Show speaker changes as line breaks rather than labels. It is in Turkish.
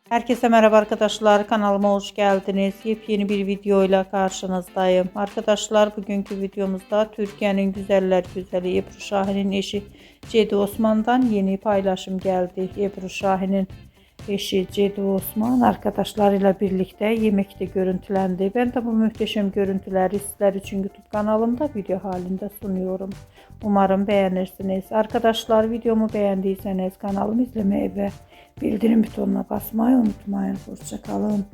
Herkese merhaba arkadaşlar, kanalıma hoş geldiniz. Yepyeni bir videoyla karşınızdayım. Arkadaşlar, bugünkü videomuzda Türkiye'nin güzeller güzeli Ebru Şahin'in eşi Cedi Osman'dan yeni paylaşım geldi. Ebru Şahin'in eşi Cedi Osman arkadaşlarıyla birlikte yemekte görüntülendi. Ben de bu muhteşem görüntüleri sizler için YouTube kanalımda video halinde sunuyorum. Umarım beğenirsiniz. Arkadaşlar, videomu beğendiyseniz kanalımı izlemeyi ve bildirim butonuna basmayı unutmayın. Hoşça kalın.